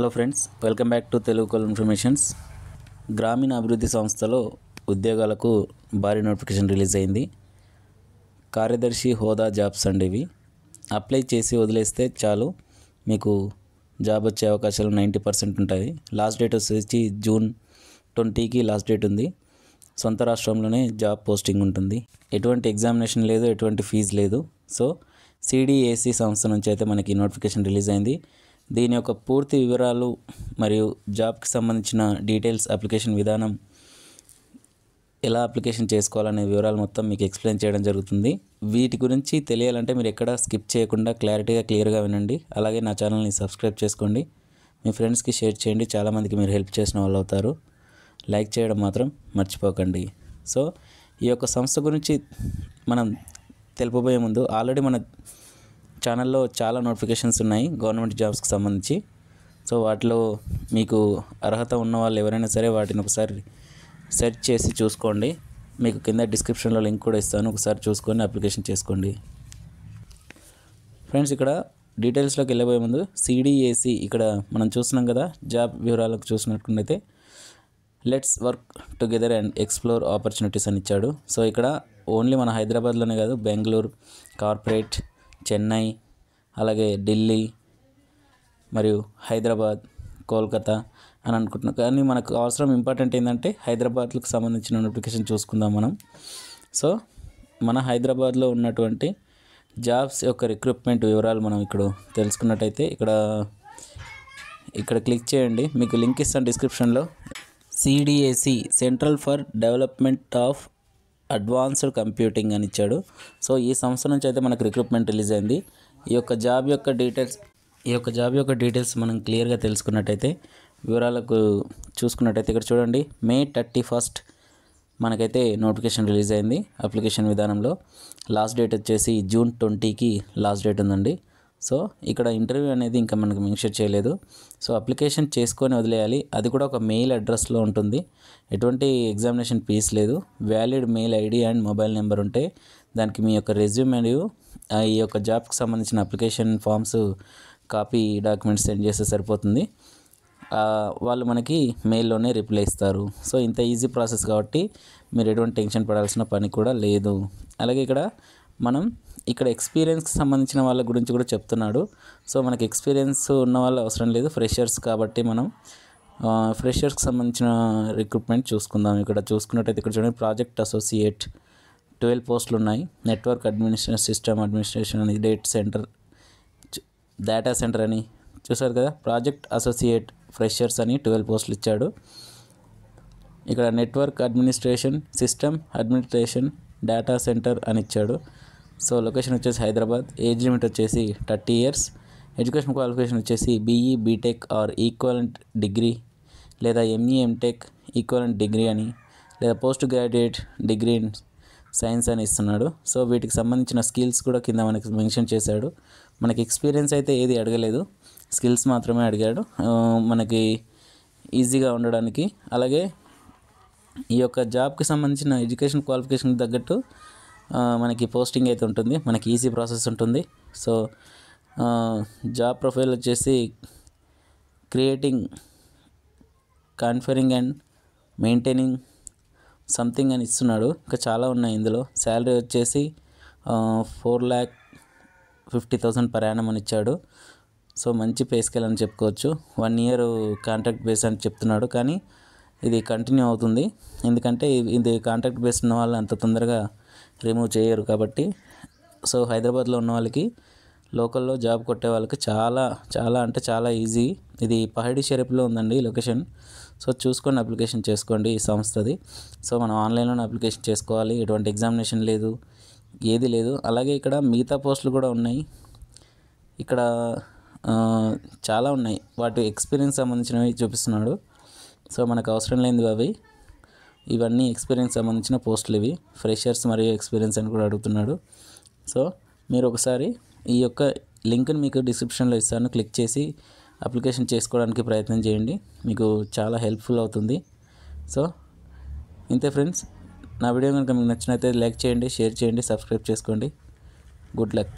Hello friends, welcome back to Telugu call informations. గ్రామీణ అభివృద్ధి సంస్థలో ఉద్యోగాలకు భారీ నోటిఫికేషన్ రిలీజ్ అయింది. కార్యదర్శి హోదా జాబ్స్ అండి ఇవి. అప్లై చేసి వదిలేస్తే చాలు, మీకు జాబ్ వచ్చే అవకాశాలు 90% ఉంటాయి. లాస్ట్ డేట్ వచ్చేసి జూన్ 20కి లాస్ట్ డేట్ ఉంది. సొంత రాష్ట్రంలోనే జాబ్ పోస్టింగ్ ఉంటుంది. ఎటువంటి ఎగ్జామినేషన్ లేదు, ఎటువంటి ఫీజు లేదు. సో సిడిఎసి సంస్థ నుంచి అయితే మనకి నోటిఫికేషన్ రిలీజ్ అయింది. దీని యొక్క పూర్తి వివరాలు మరియు జాబ్కి సంబంధించిన డీటెయిల్స్, అప్లికేషన్ విధానం, ఎలా అప్లికేషన్ చేసుకోవాలనే వివరాలు మొత్తం మీకు ఎక్స్ప్లెయిన్ చేయడం జరుగుతుంది. వీటి గురించి తెలియాలంటే మీరు ఎక్కడ స్కిప్ చేయకుండా క్లియర్గా వినండి. అలాగే నా ఛానల్ని సబ్స్క్రైబ్ చేసుకోండి, మీ ఫ్రెండ్స్కి షేర్ చేయండి. చాలామందికి మీరు హెల్ప్ చేసిన వాళ్ళు అవుతారు. లైక్ చేయడం మాత్రం మర్చిపోకండి. సో ఈ యొక్క సంస్థ గురించి మనం తెలుపబోయే ముందు, ఆల్రెడీ మన ఛానల్లో చాలా నోటిఫికేషన్స్ ఉన్నాయి గవర్నమెంట్ జాబ్స్కి సంబంధించి. సో వాటిలో మీకు అర్హత ఉన్న వాళ్ళు ఎవరైనా సరే వాటిని ఒకసారి సెర్చ్ చేసి చూసుకోండి. మీకు కింద డిస్క్రిప్షన్లో లింక్ కూడా ఇస్తాను, ఒకసారి చూసుకొని అప్లికేషన్ చేసుకోండి. ఫ్రెండ్స్, ఇక్కడ డీటెయిల్స్లోకి వెళ్ళబోయే ముందు సిడిఎసి ఇక్కడ మనం చూస్తున్నాం కదా, జాబ్ వివరాలకు చూసినట్లయితే let's work together and explore opportunities అని ఇచ్చాడు. సో ఇక్కడ ఓన్లీ మన హైదరాబాద్లోనే కాదు, బెంగళూరు, కార్పొరేట్, చెన్నై, అలాగే ఢిల్లీ మరియు హైదరాబాద్, కోల్కతా అని అనుకుంటున్నాం. కానీ మనకు అవసరం ఇంపార్టెంట్ ఏంటంటే హైదరాబాద్కు సంబంధించిన నోటిఫికేషన్ చూసుకుందాం మనం. సో మన హైదరాబాద్లో ఉన్నటువంటి జాబ్స్ యొక్క రిక్రూట్మెంట్ వివరాలు మనం ఇక్కడ తెలుసుకున్నట్టయితే ఇక్కడ క్లిక్ చేయండి. మీకు లింక్ ఇస్తాను డిస్క్రిప్షన్లో. CDAC central for development of advanced computing అని ఇచ్చాడు. సో ఈ సంస్థ నుంచి అయితే మనకు రిక్రూట్మెంట్ రిలీజ్ అయింది. ఈ యొక్క జాబ్ యొక్క డీటెయిల్స్ మనం క్లియర్గా తెలుసుకున్నట్టయితే, వివరాలకు చూసుకున్నట్టయితే ఇక్కడ చూడండి, మే 31 మనకైతే నోటిఫికేషన్ రిలీజ్ అయింది. అప్లికేషన్ విధానంలో లాస్ట్ డేట్ వచ్చేసి జూన్ 20కి లాస్ట్ డేట్ ఉందండి. సో ఇక్కడ ఇంటర్వ్యూ అనేది ఇంకా మనకు మెన్షన్ చేయలేదు. సో అప్లికేషన్ చేసుకొని వదిలేయాలి. అది కూడా ఒక మెయిల్ అడ్రస్లో ఉంటుంది. ఎటువంటి ఎగ్జామినేషన్ ఫీజ్ లేదు. Valid mail ID and mobile number ఉంటే దానికి మీ యొక్క రెజ్యూమ్ మరియు ఈ యొక్క జాబ్కి సంబంధించిన application forms copy documents send చేస్తే సరిపోతుంది. వాళ్ళు మనకి మెయిల్లోనే రిప్లై ఇస్తారు. సో ఇంత ఈజీ ప్రాసెస్ కాబట్టి మీరు ఎటువంటి టెన్షన్ పడాల్సిన పని కూడా లేదు. అలాగే ఇక్కడ ఎక్స్పీరియన్స్కి సంబంధించిన వాళ్ళ గురించి కూడా చెప్తున్నాడు. సో మనకి ఎక్స్పీరియన్స్ ఉన్న వాళ్ళు అవసరం లేదు, ఫ్రెషర్స్ కాబట్టి మనం ఫ్రెషర్స్కి సంబంధించిన రిక్రూట్మెంట్ చూసుకుందాం. ఇక్కడ చూసుకున్నట్టయితే ఇక్కడ చూడండి, ప్రాజెక్ట్ అసోసియేట్ 12 పోస్టులు ఉన్నాయి. నెట్వర్క్ అడ్మినిస్ట్రేషన్, సిస్టమ్ అడ్మినిస్ట్రేషన్ అని, డేటా సెంటర్ అని చూసారు కదా. ప్రాజెక్ట్ అసోసియేట్ ఫ్రెషర్స్ అని 12 పోస్టులు ఇచ్చాడు. ఇక్కడ network administration, system administration, data centre అని ఇచ్చాడు. సో లొకేషన్ వచ్చేసి హైదరాబాద్. ఏజ్ లిమిట్ వచ్చేసి 30 years. ఎడ్యుకేషన్ క్వాలిఫికేషన్ వచ్చేసి BE, BTech or equivalent degree లేదా ఎంఈ, ఎంటెక్ ఈక్వలెంట్ డిగ్రీ అని, లేదా post graduate degree in science అని ఇస్తున్నాడు. సో వీటికి సంబంధించిన స్కిల్స్ కూడా కింద మనకి మెన్షన్ చేశాడు. మనకి ఎక్స్పీరియన్స్ అయితే ఏది అడగలేదు, స్కిల్స్ మాత్రమే అడిగాడు మనకి ఈజీగా ఉండడానికి. అలాగే ఈ యొక్క జాబ్కి సంబంధించిన ఎడ్యుకేషన్ క్వాలిఫికేషన్ తగ్గట్టు మనకి పోస్టింగ్ అయితే ఉంటుంది. మనకి ఈజీ ప్రాసెస్ ఉంటుంది. సో జాబ్ ప్రొఫైల్ వచ్చేసి creating, configuring and maintaining something అని ఇస్తున్నాడు. ఇంకా చాలా ఉన్నాయి ఇందులో. శాలరీ వచ్చేసి 4,50,000 per annum అని ఇచ్చాడు. సో మంచి పే స్కేల్ అని చెప్పుకోవచ్చు. 1 year కాంట్రాక్ట్ బేస్ అని చెప్తున్నాడు, కానీ ఇది కంటిన్యూ అవుతుంది. ఎందుకంటే ఇది కాంట్రాక్ట్ బేస్ ఉన్న వాళ్ళు అంత తొందరగా రిమూవ్ చేయరు కాబట్టి. సో హైదరాబాద్లో ఉన్న వాళ్ళకి, లోకల్లో జాబ్ కొట్టే వాళ్ళకి చాలా ఈజీ. ఇది పహాడీ షరీఫ్లో ఉందండి లొకేషన్. సో చూసుకొని అప్లికేషన్ చేసుకోండి ఈ సంస్థది. సో మనం ఆన్లైన్లోనే అప్లికేషన్ చేసుకోవాలి, ఎటువంటి ఎగ్జామినేషన్ లేదు, ఏది లేదు. అలాగే ఇక్కడ మిగతా పోస్టులు కూడా ఉన్నాయి. ఇక్కడ చాలా ఉన్నాయి, వాటి ఎక్స్పీరియన్స్ సంబంధించినవి చూపిస్తున్నాడు. సో మనకు అవసరం లేనివి ఇవన్నీ ఎక్స్పీరియన్స్ సంబంధించిన పోస్టులు ఇవి. ఫ్రెషర్స్ మరియు ఎక్స్పీరియన్స్ అని కూడా అడుగుతున్నాడు. సో మీరు ఒకసారి ఈ యొక్క లింక్ని మీకు డిస్క్రిప్షన్లో ఇస్తాను, క్లిక్ చేసి అప్లికేషన్ చేసుకోవడానికి ప్రయత్నం చేయండి. మీకు చాలా హెల్ప్ఫుల్ అవుతుంది. సో ఇంతే ఫ్రెండ్స్, నా వీడియో కనుక మీకు నచ్చినట్లయితే లైక్ చేయండి, షేర్ చేయండి, సబ్స్క్రైబ్ చేసుకోండి. Good luck.